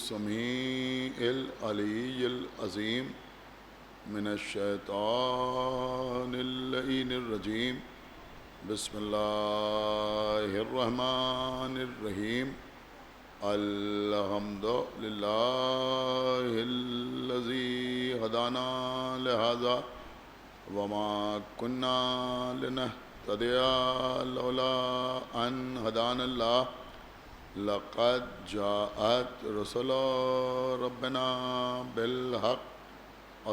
السميع العلي العظيم من الشيطان اللعين الرجيم بسم الله الرحمن الرحيم الحمد لله الذي هدانا لهذا وما كنا لنهتدي لولا أن هدانا الله لقد جاءت رسل ربنا بالحق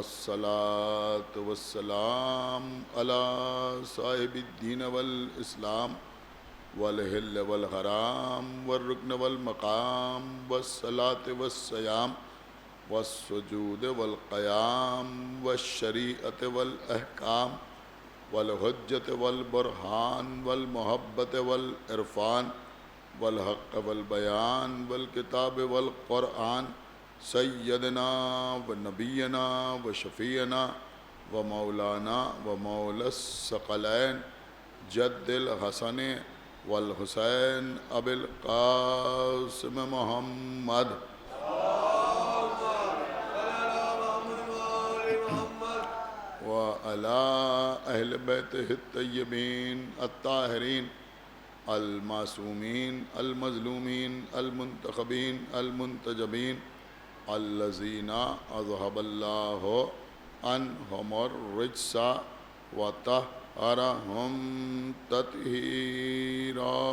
الصلاة والسلام على صاحب الدين والإسلام والحل والحرام والركن والمقام والصلاة والصيام والسجود والقيام والشريعة والأحكام والحجة والبرهان والمحبة والعرفان والحق والبيان والكتاب والقرآن سيدنا ونبينا وشفينا ومولانا ومولى الثقلين جد الحسن والحسين أبي القاسم محمد وعلى أهل بيته الطيبين الطاهرين المعصومين المظلومين المنتخبين المنتجبين الذين أذهب الله عنهم الرجس وطهرهم تطهيرا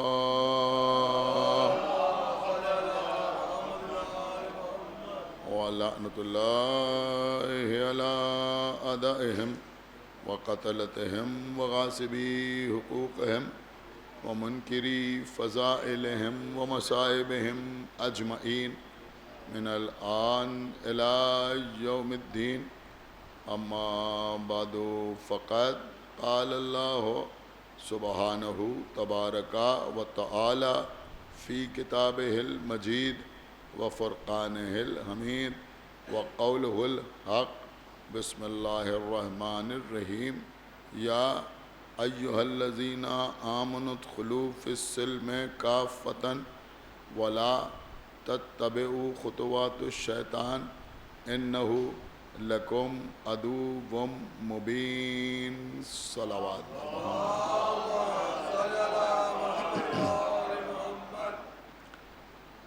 ولعنة الله على أعدائهم وقتلتهم وغاصبي حقوقهم ومنكري فضائلهم ومصائبهم أجمعين من الآن إلى يوم الدين أما بعد فقد قال الله سبحانه تبارك وتعالى في كتابه المجيد وفرقانه الحميد وقوله الحق بسم الله الرحمن الرحيم يا أيها الذين آمنوا ادخلوا في السلم كافة ولا تتبعوا خطوات الشيطان إنه لكم عدو مبين صلوات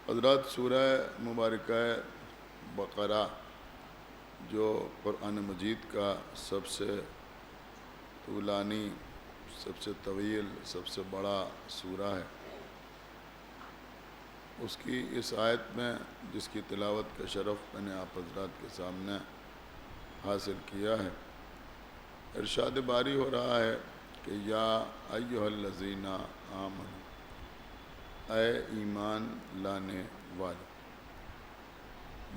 حضرات سورہ مبارکہ بقرہ جو قرآن مجید کا سب سے طولانی سب سے طویل سب سے بڑا سورہ ہے، اس کی اس آیت میں جس کی تلاوت کا شرف میں نے آپ حضرات کے سامنے حاصل کیا ہے، ارشاد باری ہو رہا ہے کہ یا ایھا الذین آمنوا، اے ایمان لانے والے۔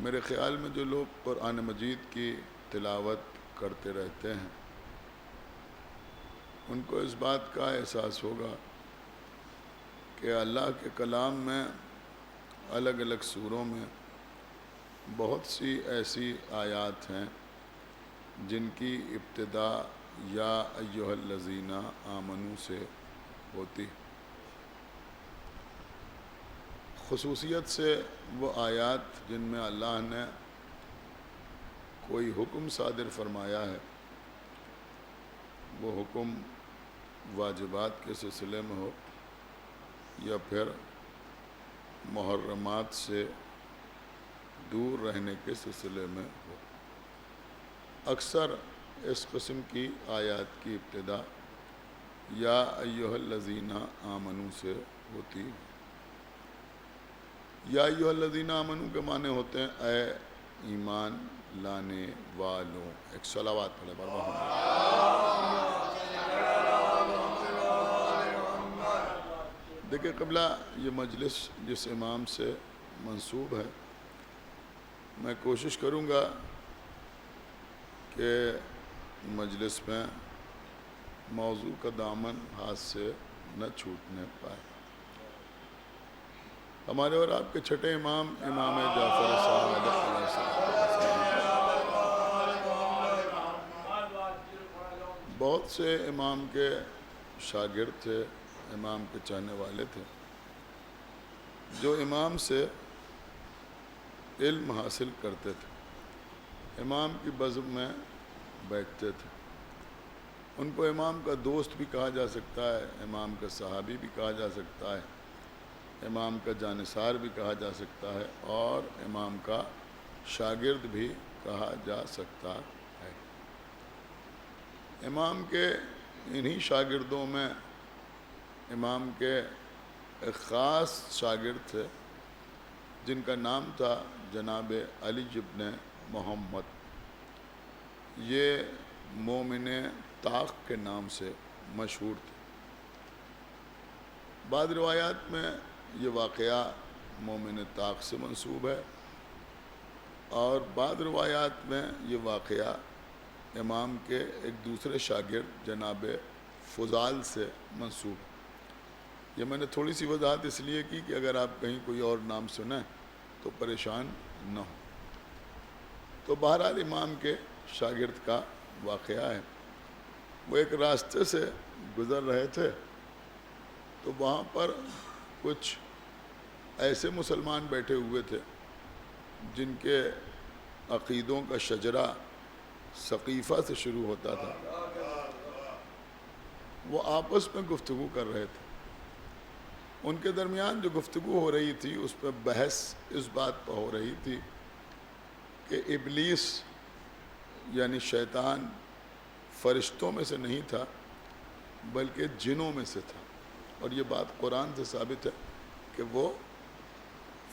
میرے خیال میں جو لوگ قرآن مجید کی تلاوت کرتے رہتے ہیں ان کو اس بات کا احساس ہوگا کہ اللہ کے کلام میں الگ الگ سوروں میں بہت سی ایسی آیات ہیں جن کی ابتدا یا ایھا الذین آمنوا سے ہوتی، خصوصیت سے وہ آیات جن میں اللہ نے کوئی حکم صادر فرمایا ہے، وہ حکم واجبات کے سلسلے میں ہو یا پھر محرمات سے دور رہنے کے سلسلے میں ہو، اکثر اس قسم کی آیات کی ابتدا یا ایھا الذین آمنوا سے ہوتی ہے۔ یا ایھا الذین آمنوا کے معنی ہوتے ہیں اے ایمان لانے والوں۔ ایک صلوات پڑھے برحمت۔ دیکھیں قبلہ، یہ مجلس جس امام سے منسوب ہے، میں کوشش کروں گا کہ مجلس میں موضوع کا دامن ہاتھ سے نہ چھوٹنے پائے۔ ہمارے اور آپ کے چھٹے امام امام جعفر صادق علیہ السلام بہت سے امام کے شاگرد تھے، امام کے چاہنے والے تھے، جو امام سے علم حاصل کرتے تھے، امام کی بزم میں بیٹھتے تھے۔ ان کو امام کا دوست بھی کہا جا سکتا ہے، امام کا صحابی بھی کہا جا سکتا ہے، امام کا جانثار بھی کہا جا سکتا ہے، اور امام کا شاگرد بھی کہا جا سکتا ہے۔ امام کے انہی شاگردوں میں امام کے ایک خاص شاگرد تھے جن کا نام تھا جناب علی ابن محمد۔ یہ مومن طاق کے نام سے مشہور تھے۔ بعض روایات میں یہ واقعہ مومن طاق سے منسوب ہے، اور بعض روایات میں یہ واقعہ امام کے ایک دوسرے شاگرد جناب فضال سے منسوب ہے۔ یہ میں نے تھوڑی سی وضاحت اس لیے کی کہ اگر آپ کہیں کوئی اور نام سنیں تو پریشان نہ ہو۔ تو بہرحال امام کے شاگرد کا واقعہ ہے۔ وہ ایک راستے سے گزر رہے تھے تو وہاں پر کچھ ایسے مسلمان بیٹھے ہوئے تھے جن کے عقیدوں کا شجرہ ثقیفہ سے شروع ہوتا تھا۔ وہ آپس میں گفتگو کر رہے تھے۔ ان کے درمیان جو گفتگو ہو رہی تھی اس پہ بحث اس بات پر ہو رہی تھی کہ ابلیس یعنی شیطان فرشتوں میں سے نہیں تھا بلکہ جنوں میں سے تھا، اور یہ بات قرآن سے ثابت ہے کہ وہ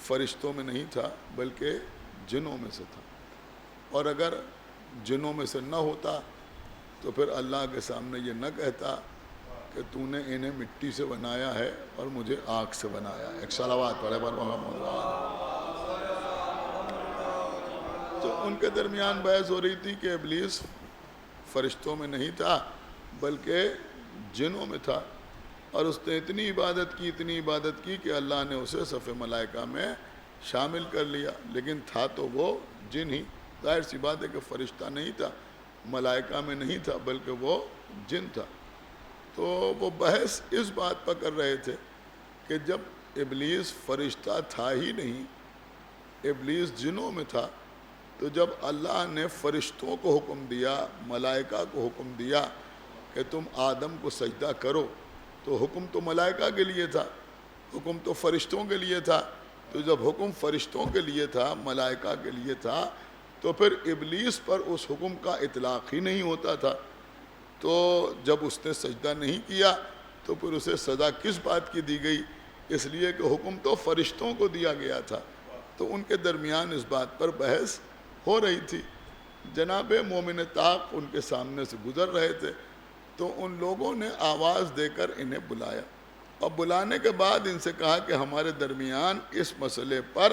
فرشتوں میں نہیں تھا بلکہ جنوں میں سے تھا، اور اگر جنوں میں سے نہ ہوتا تو پھر اللہ کے سامنے یہ نہ کہتا کہ تو نے انہیں مٹی سے بنایا ہے اور مجھے آگ سے بنایا ہے۔ ایک صلوات پڑھے پر محمد۔ تو ان کے درمیان بحث ہو رہی تھی کہ ابلیس فرشتوں میں نہیں تھا بلکہ جنوں میں تھا، اور اس نے اتنی عبادت کی کہ اللہ نے اسے صف ملائکہ میں شامل کر لیا، لیکن تھا تو وہ جن ہی۔ ظاہر سی بات ہے کہ فرشتہ نہیں تھا، ملائکہ میں نہیں تھا بلکہ وہ جن تھا۔ تو وہ بحث اس بات پر کر رہے تھے کہ جب ابلیس فرشتہ تھا ہی نہیں، ابلیس جنوں میں تھا، تو جب اللہ نے فرشتوں کو حکم دیا، ملائکہ کو حکم دیا کہ تم آدم کو سجدہ کرو، تو حکم تو ملائکہ کے لیے تھا، حکم تو فرشتوں کے لیے تھا۔ تو جب حکم فرشتوں کے لیے تھا، ملائکہ کے لیے تھا، تو پھر ابلیس پر اس حکم کا اطلاق ہی نہیں ہوتا تھا۔ تو جب اس نے سجدہ نہیں کیا تو پھر اسے سزا کس بات کی دی گئی؟ اس لیے کہ حکم تو فرشتوں کو دیا گیا تھا۔ تو ان کے درمیان اس بات پر بحث ہو رہی تھی۔ جناب مومن طاق ان کے سامنے سے گزر رہے تھے، تو ان لوگوں نے آواز دے کر انہیں بلایا، اور بلانے کے بعد ان سے کہا کہ ہمارے درمیان اس مسئلے پر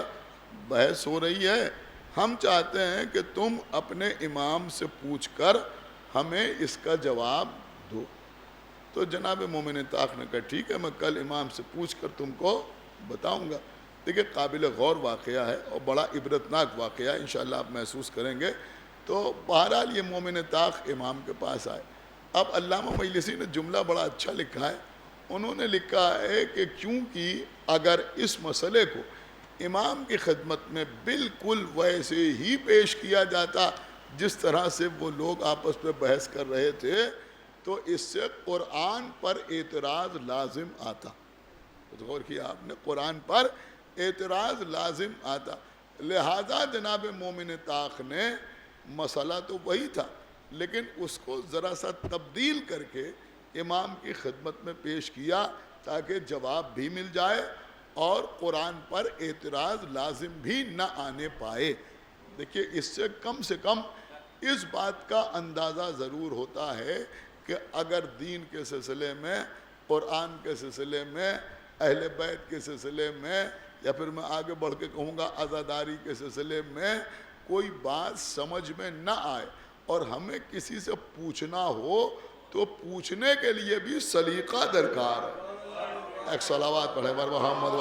بحث ہو رہی ہے، ہم چاہتے ہیں کہ تم اپنے امام سے پوچھ کر ہمیں اس کا جواب دو۔ تو جناب مومن طاق نے کہا ٹھیک ہے، میں کل امام سے پوچھ کر تم کو بتاؤں گا۔ دیکھیں قابل غور واقعہ ہے اور بڑا عبرتناک واقعہ ہے، انشاءاللہ آپ محسوس کریں گے۔ تو بہرحال یہ مومن طاق امام کے پاس آئے۔ اب علامہ مجلسی نے جملہ بڑا اچھا لکھا ہے، انہوں نے لکھا ہے کہ کیونکہ اگر اس مسئلے کو امام کی خدمت میں بالکل ویسے ہی پیش کیا جاتا جس طرح سے وہ لوگ آپس میں بحث کر رہے تھے، تو اس سے قرآن پر اعتراض لازم آتا۔ غور کیا آپ نے، قرآن پر اعتراض لازم آتا۔ لہذا جناب مومن طاق نے مسئلہ تو وہی تھا لیکن اس کو ذرا سا تبدیل کر کے امام کی خدمت میں پیش کیا تاکہ جواب بھی مل جائے اور قرآن پر اعتراض لازم بھی نہ آنے پائے۔ دیکھیے اس سے کم اس بات کا اندازہ ضرور ہوتا ہے کہ اگر دین کے سلسلے میں، قرآن کے سلسلے میں، اہل بیت کے سلسلے میں، یا پھر میں آگے بڑھ کے کہوں گا عزاداری کے سلسلے میں کوئی بات سمجھ میں نہ آئے اور ہمیں کسی سے پوچھنا ہو تو پوچھنے کے لیے بھی سلیقہ درکار ہے۔ ایک صلوات پڑھے بر محمد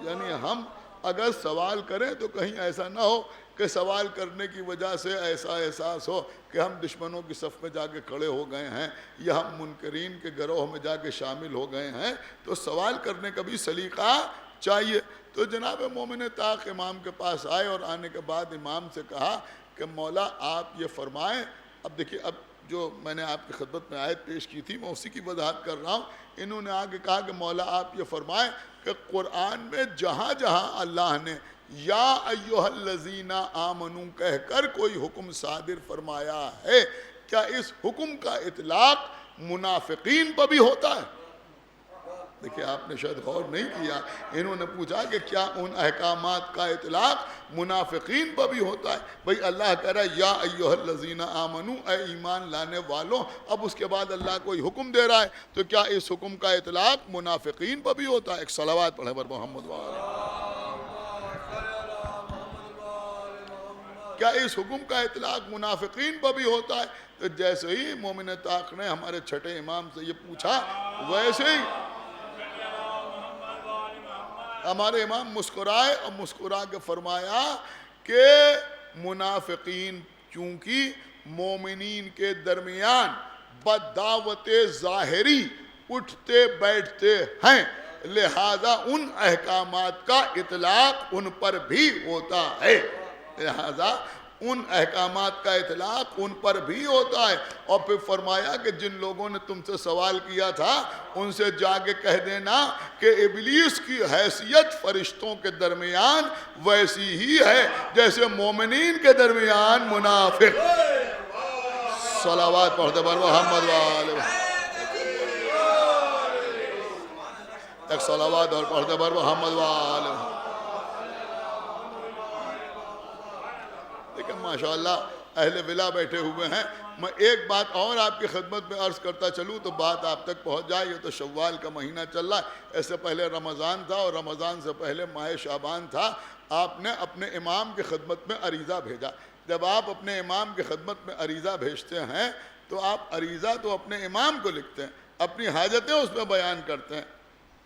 یعنی ہم اگر سوال کریں تو کہیں ایسا نہ ہو کہ سوال کرنے کی وجہ سے ایسا احساس ہو کہ ہم دشمنوں کی صف میں جا کے کھڑے ہو گئے ہیں یا ہم منکرین کے گروہ میں جا کے شامل ہو گئے ہیں. تو سوال کرنے کا بھی سلیقہ چاہیے. تو جناب مومن طاق امام کے پاس آئے اور آنے کے بعد امام سے کہا کہ مولا آپ یہ فرمائیں. اب دیکھیے، اب جو میں نے آپ کی خدمت میں آیت پیش کی تھی میں اسی کی وضاحت کر رہا ہوں. انہوں نے آگے کہا کہ مولا آپ یہ فرمائیں کہ قرآن میں جہاں جہاں اللہ نے یا ایہا الذین آمنو کہہ کر کوئی حکم صادر فرمایا ہے، کیا اس حکم کا اطلاق منافقین پر بھی ہوتا ہے؟ دیکھیں آپ نے شاید غور نہیں کیا. انہوں نے پوچھا کہ کیا ان احکامات کا اطلاق منافقین پر بھی ہوتا ہے؟ بھئی اللہ کہہ رہا ہے یا ایہا الذین آمنو، اے ایمان لانے والوں. اب اس کے بعد اللہ کوئی حکم دے رہا ہے تو کیا اس حکم کا اطلاق منافقین پر بھی ہوتا ہے؟ ایک صلوات پڑھیں بر محمد وآلہ. کیا اس حکم کا اطلاق منافقین پر بھی ہوتا ہے؟ تو جیسے ہی مومن طاق نے ہمارے چھٹے امام سے یہ پوچھا، ویسے ہی ہمارے امام مسکرائے اور مسکرا کے فرمایا کہ منافقین چونکہ مومنین کے درمیان بدعوت ظاہری اٹھتے بیٹھتے ہیں، لہذا ان احکامات کا اطلاق ان پر بھی ہوتا ہے. لہذا ان احکامات کا اطلاق ان پر بھی ہوتا ہے. اور پھر فرمایا کہ جن لوگوں نے تم سے سوال کیا تھا ان سے جا کے کہہ دینا کہ ابلیس کی حیثیت فرشتوں کے درمیان ویسی ہی ہے جیسے مومنین کے درمیان منافق. صلوات پڑھتے بر محمد وآلہ. ایک صلوات اور پڑھتے بر محمد وآلہ. لیکن ماشاءاللہ اہل ولا بیٹھے ہوئے ہیں. میں ایک بات اور آپ کی خدمت میں عرض کرتا چلوں تو بات آپ تک پہنچ جائے. یہ تو شوال کا مہینہ چل رہا ہے، اس سے پہلے رمضان تھا اور رمضان سے پہلے ماہ شعبان تھا. آپ نے اپنے امام کی خدمت میں عریضہ بھیجا. جب آپ اپنے امام کی خدمت میں عریضہ بھیجتے ہیں تو آپ عریضہ تو اپنے امام کو لکھتے ہیں، اپنی حاجتیں اس میں بیان کرتے ہیں،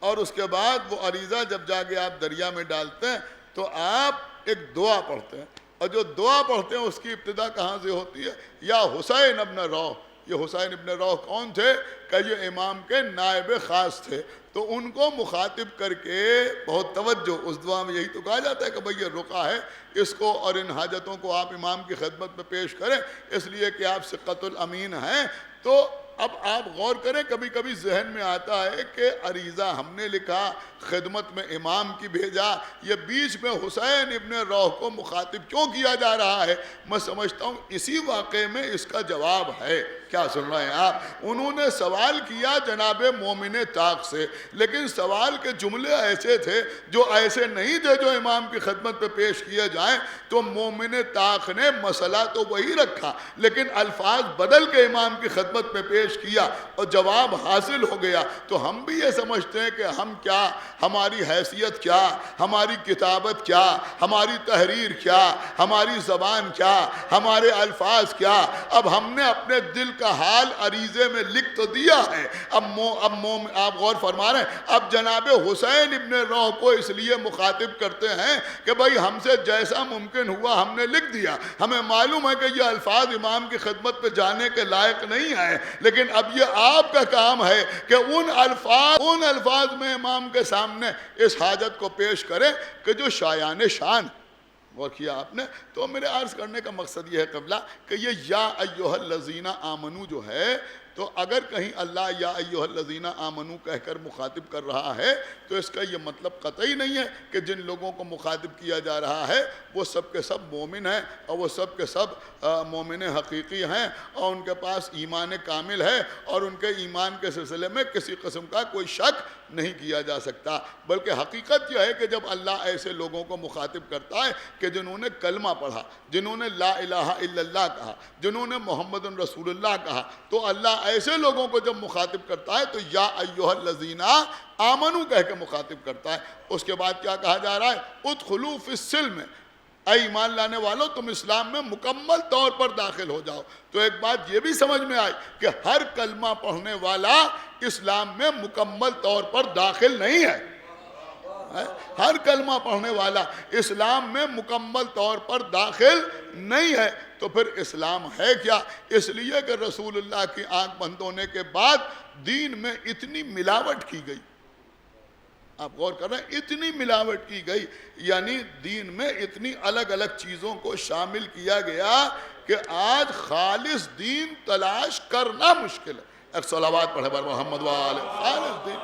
اور اس کے بعد وہ عریضہ جب جا کے آپ دریا میں ڈالتے ہیں تو آپ ایک دعا پڑھتے ہیں. اور جو دعا پڑھتے ہیں اس کی ابتدا کہاں سے ہوتی ہے؟ یا حسین ابن روح. یہ حسین ابن روح کون تھے؟ کہ یہ امام کے نائب خاص تھے. تو ان کو مخاطب کر کے بہت توجہ، اس دعا میں یہی تو کہا جاتا ہے کہ بھئی یہ رقعہ ہے، اس کو اور ان حاجتوں کو آپ امام کی خدمت میں پیش کریں، اس لیے کہ آپ ثقۃ الامین ہیں. تو اب آپ غور کریں، کبھی کبھی ذہن میں آتا ہے کہ عریضہ ہم نے لکھا، خدمت میں امام کی بھیجا، یہ بیچ میں حسین ابن روح کو مخاطب کیوں کیا جا رہا ہے؟ میں سمجھتا ہوں اسی واقعے میں اس کا جواب ہے. کیا سن رہے ہیں آپ؟ انہوں نے سوال کیا جناب مومن طاق سے، لیکن سوال کے جملے ایسے تھے جو ایسے نہیں تھے جو امام کی خدمت پہ پیش کیے جائیں. تو مومن طاق نے مسئلہ تو وہی رکھا لیکن الفاظ بدل کے امام کی خدمت میں پیش کیا اور جواب حاصل ہو گیا. تو ہم بھی یہ سمجھتے ہیں کہ ہم کیا، ہماری حیثیت کیا، ہماری کتابت کیا، ہماری تحریر کیا، ہماری زبان کیا، ہمارے الفاظ کیا. اب ہم نے اپنے دل کا حال عریضے میں لکھ تو دیا ہے. آپ غور فرما رہے ہیں، اب جناب حسین ابن روح کو اس لیے مخاطب کرتے ہیں کہ بھائی ہم سے جیسا ممکن ہوا ہم نے لکھ دیا. ہمیں معلوم ہے کہ یہ الفاظ امام کی خدمت پہ جانے کے لائق نہیں ہیں، لیکن اب یہ آپ کا کام ہے کہ ان الفاظ میں امام کے سامنے اس حاجت کو پیش کریں کہ جو شایان شان. غور کیا آپ نے؟ تو میرے عرض کرنے کا مقصد یہ ہے قبلہ کہ یہ یا ایہا الذین آمنو جو ہے، تو اگر کہیں اللہ یا ایہا الذین آمنو کہہ کر مخاطب کر رہا ہے تو اس کا یہ مطلب قطعی نہیں ہے کہ جن لوگوں کو مخاطب کیا جا رہا ہے وہ سب کے سب مومن ہیں اور وہ سب کے سب مومن حقیقی ہیں اور ان کے پاس ایمان کامل ہے اور ان کے ایمان کے سلسلے میں کسی قسم کا کوئی شک نہیں کیا جا سکتا. بلکہ حقیقت یہ ہے کہ جب اللہ ایسے لوگوں کو مخاطب کرتا ہے کہ جنہوں نے کلمہ پڑھا، جنہوں نے لا الہ الا اللہ کہا، جنہوں نے محمد رسول اللہ کہا، تو اللہ ایسے لوگوں کو جب مخاطب کرتا ہے تو یا ایہا الذین آمنو کہہ کے مخاطب کرتا ہے. اس کے بعد کیا کہا جا رہا ہے؟ ادخلوا فی السلم، اے ایمان لانے والو تم اسلام میں مکمل طور پر داخل ہو جاؤ. تو ایک بات یہ بھی سمجھ میں آئی کہ ہر کلمہ پڑھنے والا اسلام میں مکمل طور پر داخل نہیں ہے. ہر کلمہ پڑھنے والا اسلام میں مکمل طور پر داخل نہیں ہے، تو پھر اسلام ہے کیا؟ اس لیے کہ رسول اللہ کی آنکھ بند ہونے کے بعد دین میں اتنی ملاوٹ کی گئی، آپ غور کر رہے ہیں، اتنی ملاوٹ کی گئی، یعنی دین میں اتنی الگ الگ چیزوں کو شامل کیا گیا کہ آج خالص دین تلاش کرنا مشکل ہے۔ ایک صلوات پڑھے بر محمد وآلہ۔ خالص دین،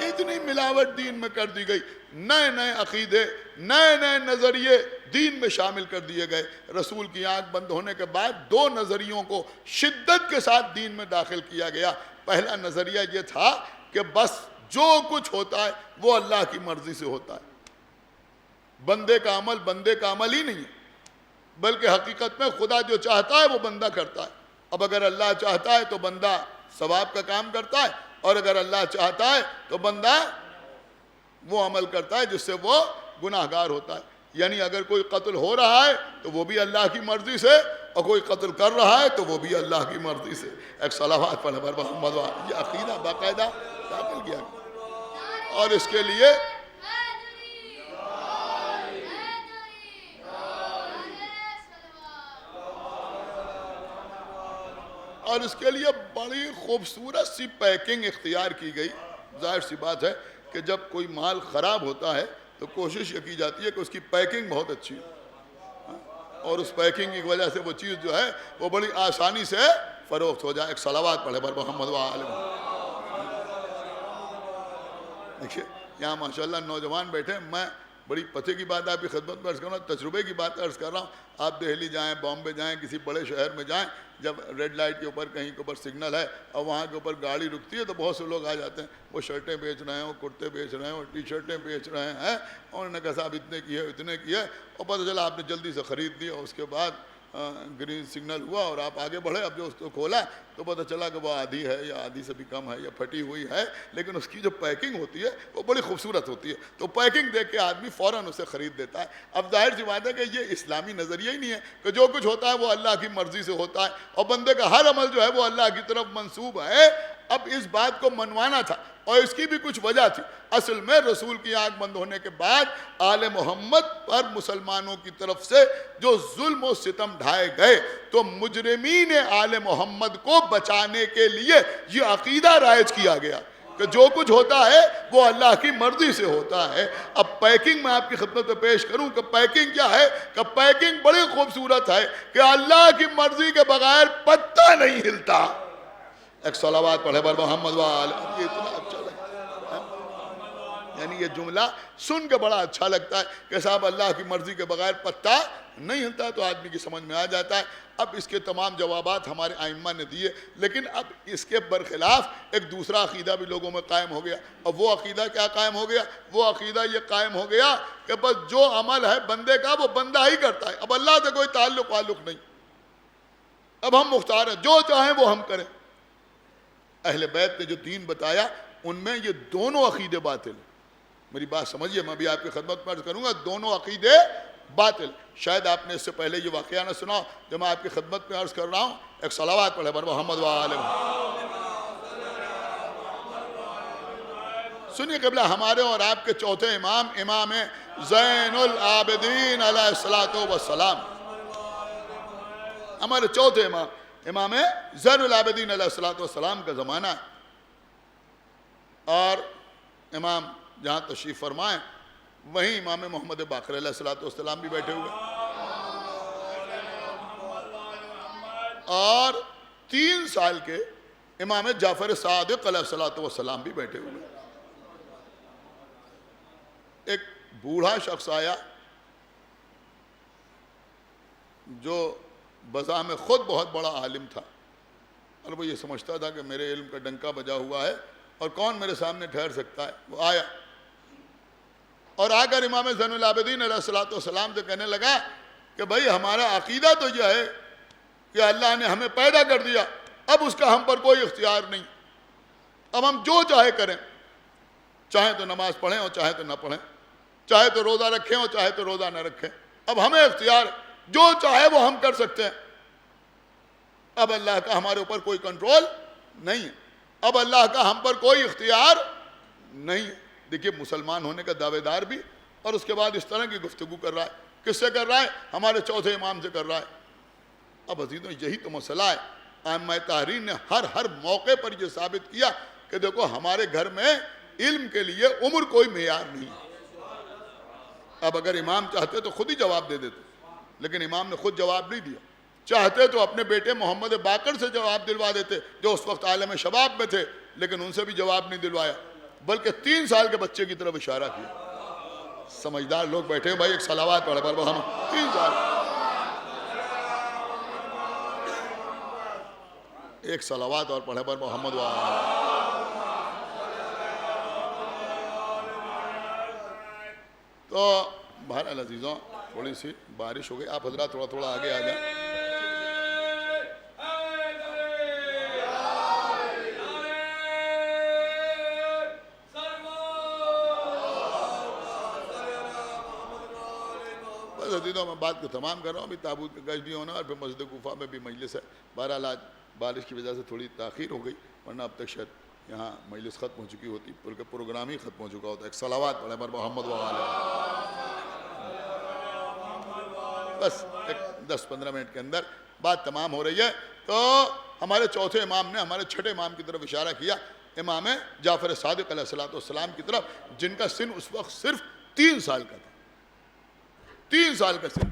اتنی ملاوٹ دین میں کر دی گئی، نئے نئے عقیدے، نئے نئے نظریے دین میں شامل کر دیے گئے۔ رسول کی آنکھ بند ہونے کے بعد دو نظریوں کو شدت کے ساتھ دین میں داخل کیا گیا۔ پہلا نظریہ یہ تھا کہ بس جو کچھ ہوتا ہے وہ اللہ کی مرضی سے ہوتا ہے، بندے کا عمل ہی نہیں ہے، بلکہ حقیقت میں خدا جو چاہتا ہے وہ بندہ کرتا ہے۔ اب اگر اللہ چاہتا ہے تو بندہ ثواب کا کام کرتا ہے، اور اگر اللہ چاہتا ہے تو بندہ وہ عمل کرتا ہے جس سے وہ گناہگار ہوتا ہے۔ یعنی اگر کوئی قتل ہو رہا ہے تو وہ بھی اللہ کی مرضی سے، اور کوئی قتل کر رہا ہے تو وہ بھی اللہ کی مرضی سے۔ ایک صلوات پڑھے بر محمد۔ یہ عقیدہ باقاعدہ داخل کیا گیا، اور اس کے لیے بڑی خوبصورت سی پیکنگ اختیار کی گئی۔ ظاہر سی بات ہے کہ جب کوئی مال خراب ہوتا ہے تو کوشش یہ کی جاتی ہے کہ اس کی پیکنگ بہت اچھی ہو، اور اس پیکنگ کی وجہ سے وہ چیز جو ہے وہ بڑی آسانی سے فروخت ہو جائے۔ ایک صلوات پڑھے بر محمد وآلہ۔ دیکھیے یہاں ماشاءاللہ نوجوان بیٹھے، میں بڑی پتے کی بات آپ کی خدمت میں عرض کر رہا ہوں، تجربے کی بات عرض کر رہا ہوں۔ آپ دہلی جائیں، بامبے جائیں، کسی بڑے شہر میں جائیں، جب ریڈ لائٹ کے اوپر کہیں کے اوپر سگنل ہے اور وہاں کے اوپر گاڑی رکتی ہے تو بہت سے لوگ آ جاتے ہیں، وہ شرٹیں بیچ رہے ہیں، وہ کرتے بیچ رہے ہیں، وہ ٹی شرٹیں بیچ رہے ہیں، اور انہوں نے کہا صاحب اتنے کی ہے، اتنے کی ہے، اور پتہ چلا آپ نے جلدی سے خرید دیا، اس کے بعد گرین سگنل ہوا اور آپ آگے بڑھے، اب جو اس کو کھولا تو پتہ چلا کہ وہ آدھی ہے یا آدھی سے بھی کم ہے یا پھٹی ہوئی ہے، لیکن اس کی جو پیکنگ ہوتی ہے وہ بڑی خوبصورت ہوتی ہے، تو پیکنگ دیکھ کے آدمی فوراً اسے خرید دیتا ہے۔ اب ظاہر سی بات ہے کہ یہ اسلامی نظریہ ہی نہیں ہے کہ جو کچھ ہوتا ہے وہ اللہ کی مرضی سے ہوتا ہے، اور بندے کا ہر عمل جو ہے وہ اللہ کی طرف منسوب ہے۔ اب اس بات کو منوانا تھا، اور اس کی بھی کچھ وجہ تھی۔ اصل میں رسول کی آنکھ بند ہونے کے بعد آل محمد پر مسلمانوں کی طرف سے جو ظلم و ستم ڈھائے گئے، تو مجرمین آل محمد کو بچانے کے لیے یہ عقیدہ رائج کیا گیا کہ جو کچھ ہوتا ہے وہ اللہ کی مرضی سے ہوتا ہے۔ اب پیکنگ میں آپ کی خدمت میں پیش کروں کہ پیکنگ کیا ہے، کہ پیکنگ بڑی خوبصورت ہے کہ اللہ کی مرضی کے بغیر پتہ نہیں ہلتا۔ ایک صلوات پڑھے بر محمد وآلہ۔ یہ اتنا اچھا لگتا ہے، یعنی یہ جملہ سن کے بڑا اچھا لگتا ہے کہ صاحب اللہ کی مرضی کے بغیر پتہ نہیں ہلتا، تو آدمی کی سمجھ میں آ جاتا ہے۔ اب اس کے تمام جوابات ہمارے ائمہ نے دیے، لیکن اب اس کے برخلاف ایک دوسرا عقیدہ بھی لوگوں میں قائم ہو گیا۔ اب وہ عقیدہ کیا قائم ہو گیا؟ وہ عقیدہ یہ قائم ہو گیا کہ بس جو عمل ہے بندے کا وہ بندہ ہی کرتا ہے، اب اللہ سے کوئی تعلق نہیں، اب ہم مختار ہیں، جو چاہیں وہ ہم کریں۔ اہل بیت نے جو دین بتایا ان میں یہ دونوں عقیدے باطل ہیں۔ میری بات سمجھیے، میں بھی آپ کی خدمت میں عرض کروں گا، دونوں عقیدے باطل۔ شاید آپ نے اس سے پہلے یہ واقعہ نہ سنا جو میں آپ کی خدمت میں عرض کر رہا ہوں۔ ایک صلوات پڑھے بر محمد وآلہ۔ سنیے قبلہ، ہمارے اور آپ کے چوتھے امام، امام زین العابدین علیہ الصلوۃ والسلام، ہمارے چوتھے امام امام زین العابدین علیہ الصلوۃ والسلام کا زمانہ ہے، اور امام جہاں تشریف فرمائیں وہیں امام محمد باقر علیہ الصلوۃ والسلام بھی بیٹھے ہوئے، اور 3 سال کے امام جعفر صادق علیہ الصلوۃ والسلام بھی بیٹھے ہوئے۔ ایک بوڑھا شخص آیا جو بذام خود بہت بڑا عالم تھا، اور وہ یہ سمجھتا تھا کہ میرے علم کا ڈنکا بجا ہوا ہے اور کون میرے سامنے ٹھہر سکتا ہے۔ وہ آیا اور آ کر امام زین العابدین علیہ الصلوۃ والسلام سے کہنے لگا کہ بھائی ہمارا عقیدہ تو یہ ہے کہ اللہ نے ہمیں پیدا کر دیا، اب اس کا ہم پر کوئی اختیار نہیں، اب ہم جو چاہے کریں، چاہے تو نماز پڑھیں اور چاہے تو نہ پڑھیں، چاہے تو روزہ رکھیں اور چاہے تو روزہ نہ رکھیں، اب ہمیں اختیار ہے، جو چاہے وہ ہم کر سکتے ہیں، اب اللہ کا ہمارے اوپر کوئی کنٹرول نہیں ہے، اب اللہ کا ہم پر کوئی اختیار نہیں. دیکھیے مسلمان ہونے کا دعوے دار بھی اور اس کے بعد اس طرح کی گفتگو کر رہا ہے. کس سے کر رہا ہے؟ ہمارے چوتھے امام سے کر رہا ہے. اب عزیزوں یہی تو مسئلہ ہے. ائمہ طاہرین نے ہر موقع پر یہ ثابت کیا کہ دیکھو ہمارے گھر میں علم کے لیے عمر کوئی معیار نہیں. اب اگر امام چاہتے تو خود ہی جواب دے دیتے, لیکن امام نے خود جواب نہیں دیا. چاہتے تو اپنے بیٹے محمد باقر سے جواب دلوا دیتے جو اس وقت عالم شباب میں تھے, لیکن ان سے بھی جواب نہیں دلوایا, بلکہ 3 سال کے بچے کی طرف اشارہ کیا. سمجھدار لوگ بیٹھے ہیں بھائی, ایک صلوات پڑھ پر ہم 3 سال, ایک صلوات اور پڑھے پر محمد تو بہرحال عزیزوں تھوڑی سی بارش ہو گئی, آپ حضرات تھوڑا تھوڑا آگے آ جائیں. بس عزیزوں میں بات کو تمام کر رہا ہوں. ابھی تابوت کا گشت بھی ہونا اور پھر مسجد کوفہ میں بھی مجلس ہے. بہرحال آج بارش کی وجہ سے تھوڑی تاخیر ہو گئی, ورنہ اب تک شاید یہاں مجلس ختم ہو چکی ہوتی, بلکہ پروگرام ہی ختم ہو چکا ہوتا. ایک صلوات پڑھے پر محمد بس ایک 10-15 منٹ کے اندر بات تمام ہو رہی ہے. تو ہمارے چوتھے امام نے ہمارے چھٹے امام کی طرف اشارہ کیا, امام جعفر صادق علیہ السلام کی طرف, جن کا سن اس وقت صرف 3 سال کا تھا. 3 سال کا سن.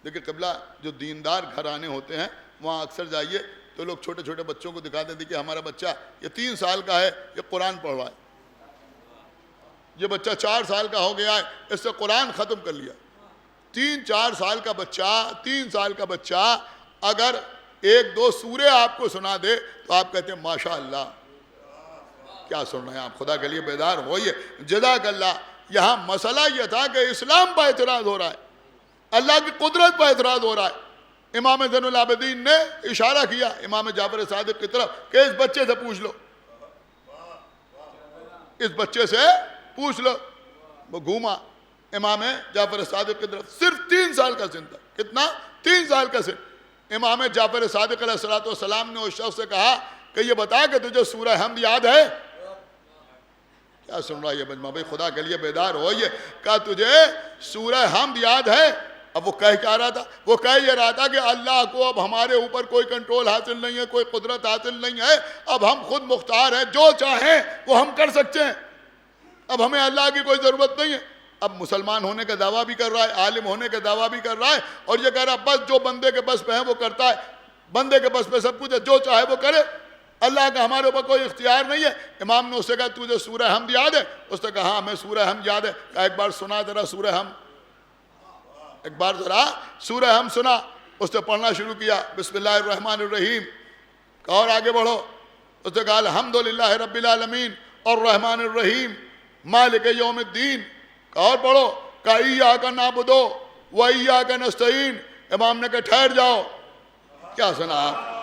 دیکھیں قبلہ جو دیندار گھرانے ہوتے ہیں وہاں اکثر جائیے تو لوگ چھوٹے چھوٹے بچوں کو دکھاتے ہیں کہ ہمارا بچہ یہ 3 سال کا ہے, یہ قرآن پڑھ رہا ہے. یہ بچہ 4 سال کا ہو گیا ہے, اس سے قرآن ختم کر لیا. 3-4 سال کا بچہ, 3 سال کا بچہ اگر 1-2 سورے آپ کو سنا دے تو آپ کہتے ہیں ماشاءاللہ کیا سن رہے ہیں آپ, خدا کے لیے بیدار ہوئیے, جزاک اللہ. یہاں مسئلہ یہ تھا کہ اسلام پر اعتراض ہو رہا ہے, اللہ کی قدرت پر اعتراض ہو رہا ہے. امام زین العابدین نے اشارہ کیا امام جعفر صادق کی طرف کہ اس بچے سے پوچھ لو, اس بچے سے پوچھ لو. وہ گھوما امام جعفر صادق کی طرف, صرف 3 سال کا سن تھا. کتنا؟ 3 سال کا سن. امام جعفر صادق علیہ السلام نے اس شخص سے کہا کہ یہ بتا کہ تجھے سورہ حمد یاد ہے؟ کیا سن رہا ہے یہ مجمع بھائی, خدا کے لیے بیدار ہوئیے. کہا تجھے سورہ حمد یاد ہے؟ اب وہ کہہ کیا رہا تھا؟ وہ کہہ یہ رہا تھا کہ اللہ کو اب ہمارے اوپر کوئی کنٹرول حاصل نہیں ہے, کوئی قدرت حاصل نہیں ہے, اب ہم خود مختار ہیں, جو چاہیں وہ ہم کر سکتے ہیں, اب ہمیں اللہ کی کوئی ضرورت نہیں ہے. اب مسلمان ہونے کا دعویٰ بھی کر رہا ہے, عالم ہونے کا دعویٰ بھی کر رہا ہے, اور یہ کہہ رہا ہے بس جو بندے کے بس پہ ہے وہ کرتا ہے, بندے کے بس پہ سب کچھ ہے, جو چاہے وہ کرے, اللہ کا ہمارے اوپر کوئی اختیار نہیں ہے. امام نے اس سے کہا تجھے سورہ حمد یاد ہے؟ اس نے کہا ہاں ہمیں سورہ حمد یاد ہے. کہا ایک بار سنا ذرا سورہ حمد, ایک بار ذرا سورہ حمد سنا. اس نے پڑھنا شروع کیا, بسم اللہ الرحمن الرحیم. کہا اور آگے بڑھو. اس نے کہا الحمدللہ رب العالمین الرحمن الرحیم مالک یوم الدین. کہا اور پڑھو. کہا ایاک نعبد و ایاک نستعین. امام نے کہا ٹھہر جاؤ. کیا سنا آپ؟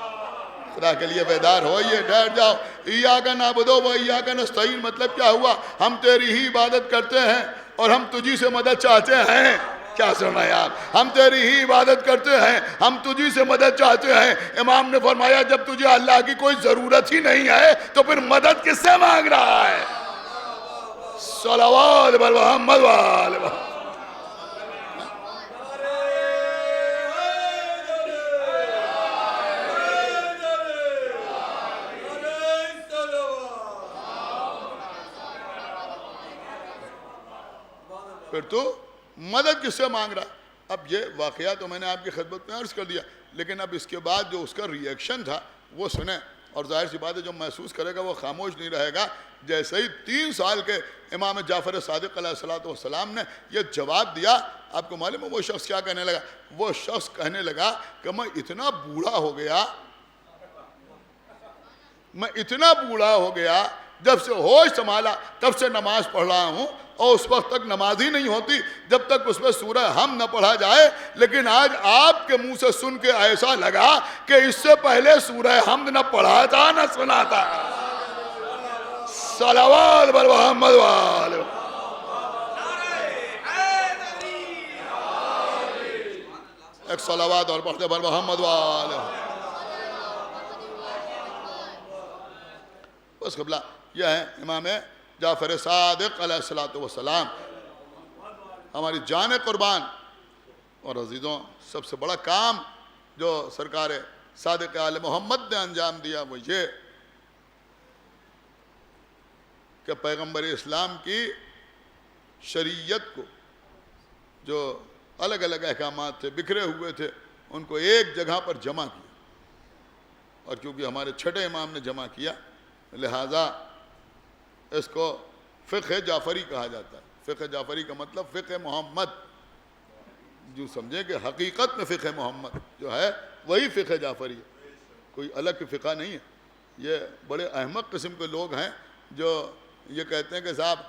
خدا کے لیے بیدار ہوئیے, ٹھہر جاؤ. ایاک نعبد و ایاک نستعین مطلب کیا ہوا؟ ہم تیری ہی عبادت کرتے ہیں اور ہم تجھی سے مدد چاہتے ہیں. کیا سن رہے ہیں آپ؟ ہم تیری ہی عبادت کرتے ہیں, ہم تجھی سے مدد چاہتے ہیں. امام نے فرمایا جب تجھے اللہ کی کوئی ضرورت ہی نہیں ہے تو پھر مدد کس سے مانگ رہا ہے؟ صلوات بر محمد وآل محمد. پھر تو مدد کس سے مانگ رہا. اب یہ واقعہ تو میں نے آپ کی خدمت میں عرض کر دیا, لیکن اب اس کے بعد جو اس کا ری ایکشن تھا وہ سنیں, اور ظاہر سی بات ہے جو محسوس کرے گا وہ خاموش نہیں رہے گا. جیسے ہی 3 سال کے امام جعفر صادق علیہ السلام نے یہ جواب دیا, آپ کو معلوم ہے وہ شخص کیا کہنے لگا؟ وہ شخص کہنے لگا کہ میں اتنا بوڑھا ہو گیا, میں اتنا بوڑھا ہو گیا, جب سے ہوش سنبھالا تب سے نماز پڑھ رہا ہوں, اور اس وقت تک نماز ہی نہیں ہوتی جب تک اس میں سورہ حمد نہ پڑھا جائے. لیکن آج آپ کے منہ سے سن کے ایسا لگا کہ اس سے پہلے سورہ حمد نہ پڑھا تھا نہ سنا تھا. صلوات بر محمد وآل. ایک صلوات اور پڑھتے بر محمد وآل. بس قبلہ یہ ہے امام جعفر صادق علیہ الصلوۃ والسلام، ہماری جان قربان۔ اور عزیزوں، سب سے بڑا کام جو سرکار صادق آل محمد نے انجام دیا وہ یہ کہ پیغمبر اسلام کی شریعت کو جو الگ الگ احکامات تھے، بکھرے ہوئے تھے، ان کو ایک جگہ پر جمع کیا۔ اور کیونکہ ہمارے چھٹے امام نے جمع کیا، لہٰذا اس کو فقہ جعفری کہا جاتا ہے۔ فقہ جعفری کا مطلب فقہ محمد، جو سمجھے کہ حقیقت میں فقہ محمد جو ہے وہی فقہ جعفری ہے، کوئی الگ فقہ نہیں ہے۔ یہ بڑے احمق قسم کے لوگ ہیں جو یہ کہتے ہیں کہ صاحب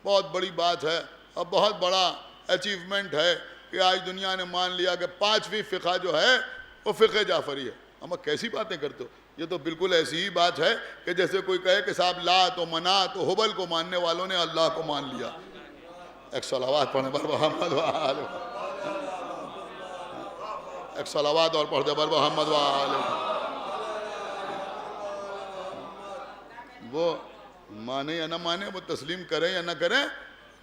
بہت بڑی بات ہے اور بہت بڑا اچیومنٹ ہے کہ آج دنیا نے مان لیا کہ 5ویں فقہ جو ہے وہ فقہ جعفری ہے۔ اما کیسی باتیں کرتے ہو؟ یہ تو بالکل ایسی ہی بات ہے کہ جیسے کوئی کہے کہ صاحب لات و منات و حبل کو ماننے والوں نے اللہ کو مان لیا۔ ایک صلوات پڑھنے پر محمد و آل، ایک صلوات اور پڑھنے پر محمد و آل۔ وہ مانے یا نہ مانے، وہ تسلیم کریں یا نہ کریں،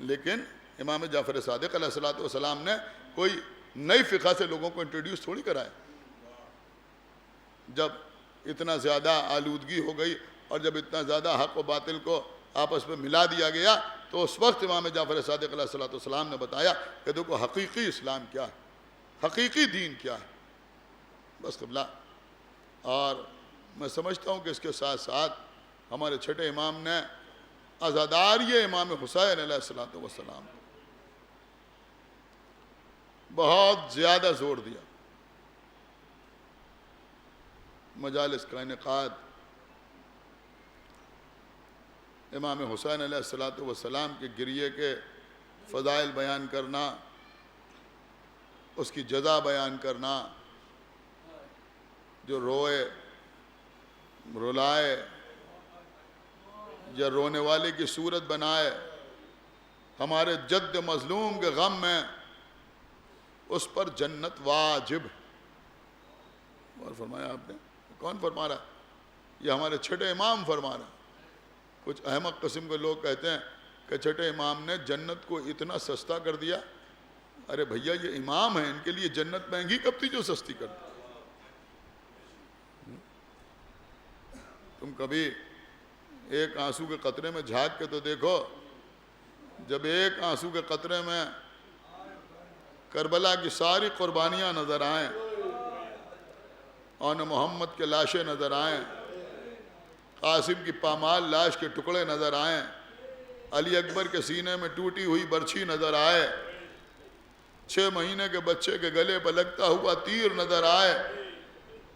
لیکن امام جعفر صادق علیہ الصلوۃ والسلام نے کوئی نئی فقہ سے لوگوں کو انٹروڈیوس تھوڑی کرایا۔ جب اتنا زیادہ آلودگی ہو گئی اور جب اتنا زیادہ حق و باطل کو آپس میں ملا دیا گیا تو اس وقت امام جعفر صادق علیہ الصلوۃ والسلام نے بتایا کہ دیکھو حقیقی اسلام کیا ہے، حقیقی دین کیا ہے۔ بس قبلہ، اور میں سمجھتا ہوں کہ اس کے ساتھ ساتھ ہمارے چھٹے امام نے عزاداری امام حسین علیہ الصلوۃ والسلام بہت زیادہ زور دیا۔ مجالس کا انعقاد، امام حسین علیہ الصلوۃ والسلام کے گریے کے فضائل بیان کرنا، اس کی جزا بیان کرنا، جو روئے، رلائے یا رونے والے کی صورت بنائے، ہمارے جد مظلوم کے غم میں اس پر جنت واجب۔ اور فرمایا آپ نے، کون فرما رہا ہے؟ یہ ہمارے چھٹے امام فرما رہا ہے۔ کچھ احمق قسم کے لوگ کہتے ہیں کہ چھٹے امام نے جنت کو اتنا سستا کر دیا۔ ارے بھیا، یہ امام ہیں، ان کے لیے جنت مہنگی کب تھی جو سستی کر دی؟ تم کبھی ایک آنسو کے قطرے میں جھانک کے تو دیکھو، جب ایک آنسو کے قطرے میں کربلا کی ساری قربانیاں نظر آئیں، اور محمد کے لاشیں نظر آئیں، قاسم کی پامال لاش کے ٹکڑے نظر آئیں، علی اکبر کے سینے میں ٹوٹی ہوئی برچھی نظر آئے، 6 مہینے کے بچے کے گلے پہ لگتا ہوا تیر نظر آئے،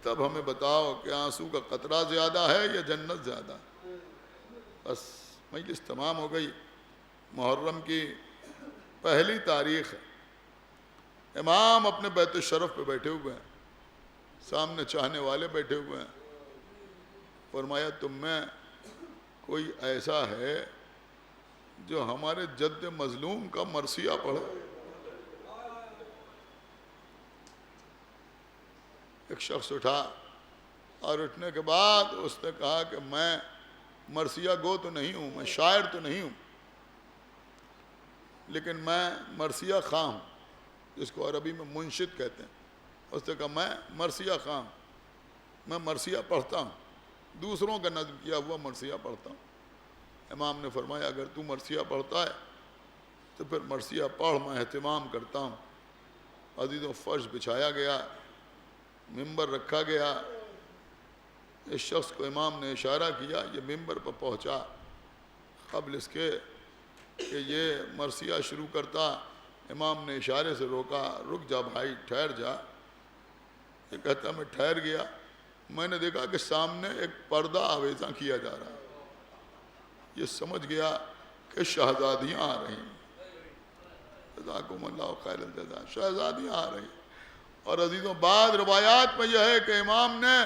تب ہمیں بتاؤ کہ آنسو کا قطرہ زیادہ ہے یا جنت زیادہ ہے؟ بس مجلس تمام ہو گئی۔ محرم کی پہلی تاریخ ہے، امام اپنے بیت الشرف پہ بیٹھے ہوئے ہیں، سامنے چاہنے والے بیٹھے ہوئے ہیں۔ فرمایا تم میں کوئی ایسا ہے جو ہمارے جد مظلوم کا مرثیہ پڑھے؟ ایک شخص اٹھا، اور اٹھنے کے بعد اس نے کہا کہ میں مرثیہ گو تو نہیں ہوں، میں شاعر تو نہیں ہوں، لیکن میں مرثیہ خواں ہوں، جس کو عربی میں منشد کہتے ہیں۔ اس نے کہا میں مرثیہ خواں ہوں، میں مرثیہ پڑھتا ہوں، دوسروں کا نظم کیا ہوا مرثیہ پڑھتا ہوں۔ امام نے فرمایا اگر تو مرثیہ پڑھتا ہے تو پھر مرثیہ پڑھ، میں اہتمام کرتا ہوں۔ عزیزوں، فرش بچھایا گیا، ممبر رکھا گیا، اس شخص کو امام نے اشارہ کیا، یہ ممبر پر پہنچا۔ قبل اس کے کہ یہ مرثیہ شروع کرتا، امام نے اشارے سے روکا، رک جا بھائی، ٹھہر جا۔ یہ کہتا میں ٹھہر گیا، میں نے دیکھا کہ سامنے ایک پردہ آویزاں کیا جا رہا ہے۔ یہ سمجھ گیا کہ شہزادیاں آ رہی ہیں، جزاکم اللہ خیر الجزا، شہزادیاں آ رہی ہیں۔ اور عزیزوں، بعض روایات میں یہ ہے کہ امام نے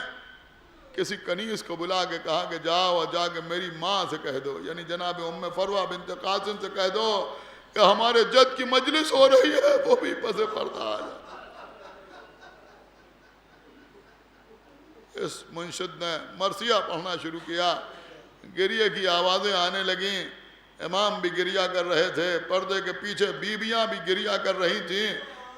کسی کنیز کو بلا کے کہا کہ جاؤ اور جا کے میری ماں سے کہہ دو، یعنی جناب ام فروہ بنت قاسم سے کہہ دو کہ ہمارے جد کی مجلس ہو رہی ہے، وہ بھی پس پردہ آ جائے۔ اس منشد نے مرثیہ پڑھنا شروع کیا، گریے کی آوازیں آنے لگیں۔ امام بھی گریہ کر رہے تھے، پردے کے پیچھے بیویاں بھی گریہ کر رہی تھیں۔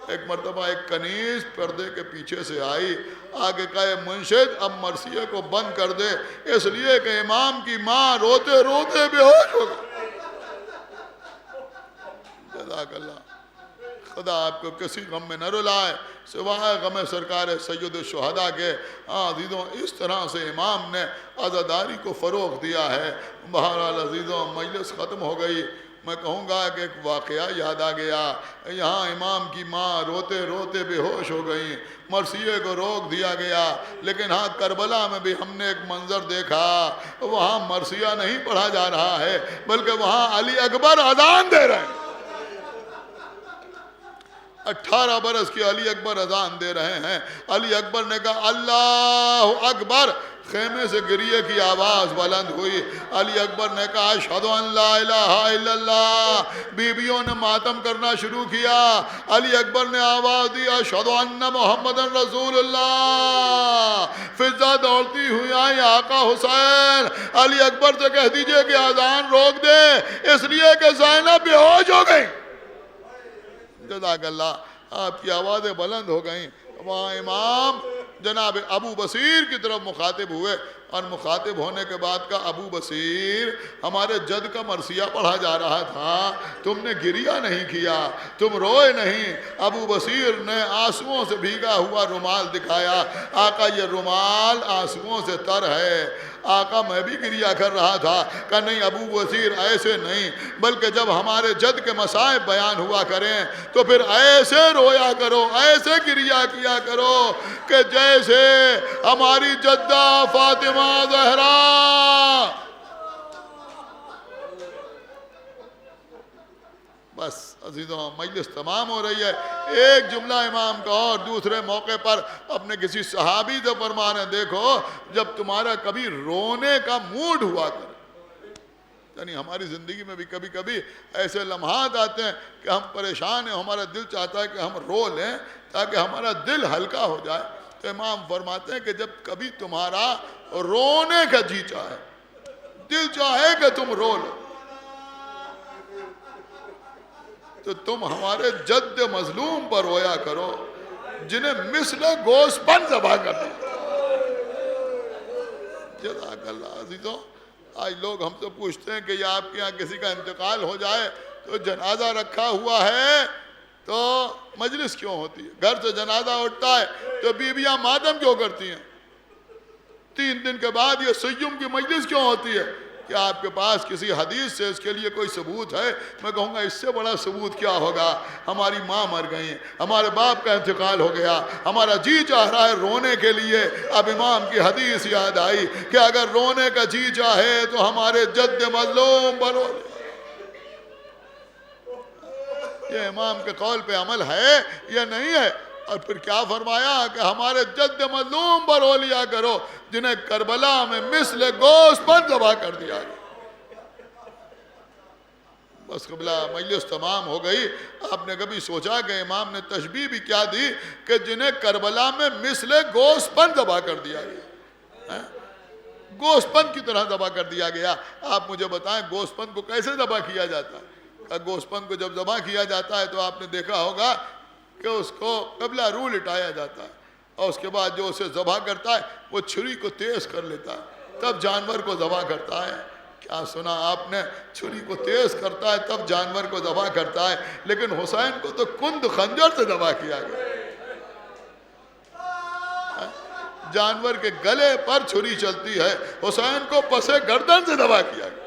ایک مرتبہ ایک کنیز پردے کے پیچھے سے آئی، آگے کہے منشد اب مرثیے کو بند کر دے، اس لیے کہ امام کی ماں روتے روتے بے ہوش ہو گئی۔ جزاک اللہ، خدا آپ کو کسی غم میں نہ رلائے سوائے غم سرکار سید الشہداء کے۔ عزیزوں اس طرح سے امام نے عزاداری کو فروغ دیا ہے۔ بہرحال عزیزوں مجلس ختم ہو گئی، میں کہوں گا کہ ایک واقعہ یاد آ گیا۔ یہاں امام کی ماں روتے روتے بے ہوش ہو گئیں، مرثیے کو روک دیا گیا، لیکن ہاں کربلا میں بھی ہم نے ایک منظر دیکھا، وہاں مرثیہ نہیں پڑھا جا رہا ہے بلکہ وہاں علی اکبر اذان دے رہے ہیں۔ 18 برس کی علی اکبر اذان دے رہے ہیں۔ علی اکبر نے کہا اللہ اکبر، خیمے سے گریے کی آواز بلند ہوئی۔ علی اکبر نے کہا اشہد ان لا الہ الا اللہ، بیویوں نے ماتم کرنا شروع کیا۔ علی اکبر نے آواز دی اشہد ان محمد رسول اللہ، فضا دوڑتی ہوئی آئی آقا حسین، علی اکبر سے کہہ دیجئے کہ اذان روک دے، اس لیے کہ زینب بے ہوش ہو گئی۔ جزاک اللہ، آپ کی آوازیں بلند ہو گئیں۔ وہاں امام جناب ابو بصیر کی طرف مخاطب ہوئے، اور مخاطب ہونے کے بعد کا ابو بصیر ہمارے جد کا مرثیہ پڑھا جا رہا تھا، تم نے گریہ نہیں کیا، تم روئے نہیں۔ ابو بصیر نے آنسوؤں سے بھیگا ہوا رومال دکھایا، آقا یہ رومال آنسوؤں سے تر ہے۔ آقا میں بھی گریہ کر رہا تھا۔ کہا نہیں ابو بصیر ایسے نہیں، بلکہ جب ہمارے جد کے مصائب بیان ہوا کریں تو پھر ایسے رویا کرو، ایسے گریہ کیا کرو کہ جیسے ہماری جدہ فاطمہ زہرا۔ بس عزیزوں مجلس تمام ہو رہی ہے، ایک جملہ امام کا اور دوسرے موقع پر اپنے کسی صحابی سے فرمانے دیکھو جب تمہارا کبھی رونے کا موڈ ہوا کرے، یعنی ہماری زندگی میں بھی کبھی کبھی ایسے لمحات آتے ہیں کہ ہم پریشان ہیں، ہمارا دل چاہتا ہے کہ ہم رو لیں تاکہ ہمارا دل ہلکا ہو جائے، تو امام فرماتے ہیں کہ جب کبھی تمہارا رونے کا جی چاہے، دل چاہے کہ تم رو لو، تو تم ہمارے جد مظلوم پر رویا کرو جنہیں مثل گوسپن ذبح کر دیا۔ جزاک اللہ۔ عزیزوں آج لوگ ہم سے پوچھتے ہیں کہ یہ آپ کے یہاں کسی کا انتقال ہو جائے تو جنازہ رکھا ہوا ہے تو مجلس کیوں ہوتی ہے؟ گھر سے جنازہ اٹھتا ہے تو بیویاں ماتم کیوں کرتی ہیں؟ 3 دن کے بعد یہ سیم کی مجلس کیوں ہوتی ہے؟ کیا آپ کے پاس کسی حدیث سے اس کے لیے کوئی ثبوت ہے؟ میں کہوں گا اس سے بڑا ثبوت کیا ہوگا؟ ہماری ماں مر گئی، ہمارے باپ کا انتقال ہو گیا، ہمارا جی چاہ رہا ہے رونے کے لیے۔ اب امام کی حدیث یاد آئی کہ اگر رونے کا جی چاہے تو ہمارے جد مظلوم پر رو لے۔ یہ امام کے قول پہ عمل ہے یا نہیں ہے؟ اور پھر کیا فرمایا کہ ہمارے جد مظلوم پر رو لیا کرو جنہیں کربلا میں مثل گوشت پر ذبح کر دیا گیا۔ بس قبلہ مجلس تمام ہو گئی۔ آپ نے کبھی سوچا کہ امام نے تشبیہ بھی کیا دی کہ جنہیں کربلا میں مثل گوشت پر ذبح کر دیا گیا، گوشت پن کی طرح ذبح کر دیا گیا۔ آپ مجھے بتائیں گوشت پن کو کیسے ذبح کیا جاتا ہے؟ گوشت پن کو جب ذبح کیا جاتا ہے تو آپ نے دیکھا ہوگا کہ اس کو قبلہ رو لٹایا جاتا ہے، اور اس کے بعد جو اسے ذبح کرتا ہے وہ چھری کو تیز کر لیتا ہے، تب جانور کو ذبح کرتا ہے۔ کیا سنا آپ نے؟ چھری کو تیز کرتا ہے تب جانور کو ذبح کرتا ہے، لیکن حسین کو تو کند خنجر سے ذبح کیا گیا۔ جانور کے گلے پر چھری چلتی ہے، حسین کو پسے گردن سے ذبح کیا گیا۔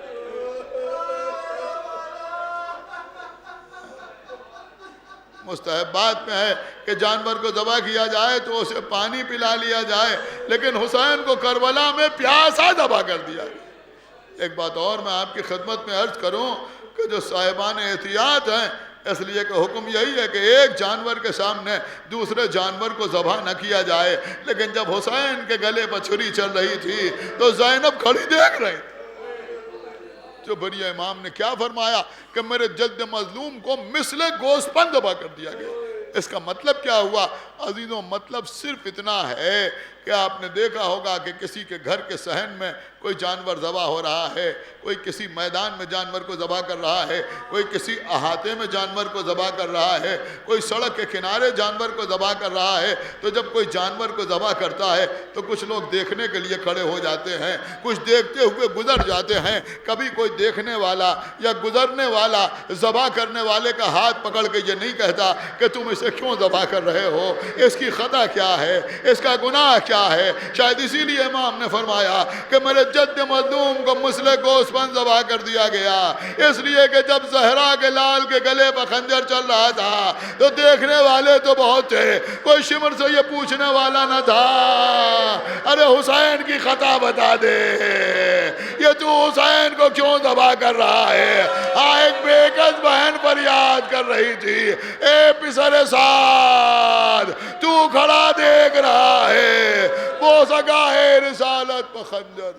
مستحبات میں ہے کہ جانور کو ذبح کیا جائے تو اسے پانی پلا لیا جائے، لیکن حسین کو کربلا میں پیاسا ذبح کر دیا گیا۔ ایک بات اور میں آپ کی خدمت میں عرض کروں کہ جو صاحبان احتیاط ہیں، اس لیے کہ حکم یہی ہے کہ ایک جانور کے سامنے دوسرے جانور کو ذبح نہ کیا جائے، لیکن جب حسین کے گلے پر چھری چل رہی تھی تو زینب کھڑی دیکھ رہی تھی۔ جو بڑی امام نے کیا فرمایا کہ میرے جد مظلوم کو مثل گوشت پن ذبح کر دیا گیا۔ اس کا مطلب کیا ہوا؟ عزیزوں مطلب صرف اتنا ہے کہ آپ نے دیکھا ہوگا کہ کسی کے گھر کے صحن میں کوئی جانور ذبح ہو رہا ہے، کوئی کسی میدان میں جانور کو ذبح کر رہا ہے، کوئی کسی احاطے میں جانور کو ذبح کر رہا ہے، کوئی سڑک کے کنارے جانور کو ذبح کر رہا ہے۔ تو جب کوئی جانور کو ذبح کرتا ہے تو کچھ لوگ دیکھنے کے لیے کھڑے ہو جاتے ہیں، کچھ دیکھتے ہوئے گزر جاتے ہیں۔ کبھی کوئی دیکھنے والا یا گزرنے والا ذبح کرنے والے کا ہاتھ پکڑ کے یہ نہیں کہتا کہ تم اسے کیوں ذبح کر رہے ہو، اس کی خطا کیا ہے، اس کا گناہ کیا ہے۔ شاید اسی لیے امام نے فرمایا کہ میرے جد مظلوم کو مسلح گوسپند ذبح کر دیا گیا، اس لیے کہ جب زہرا کے لال کے گلے پر خنجر چل رہا تھا تو دیکھنے والے تو بہت تھے، کوئی شمر سے یہ پوچھنے والا نہ تھا ارے حسین کی خطا بتا دے، یہ تو حسین کو کیوں ذبح کر رہا ہے۔ ہاں ایک بے کس بہن فریاد کر رہی تھی، اے پسر سعد تو کھڑا دیکھ رہا ہے، وہ سگا ہے رسالت پر خنجر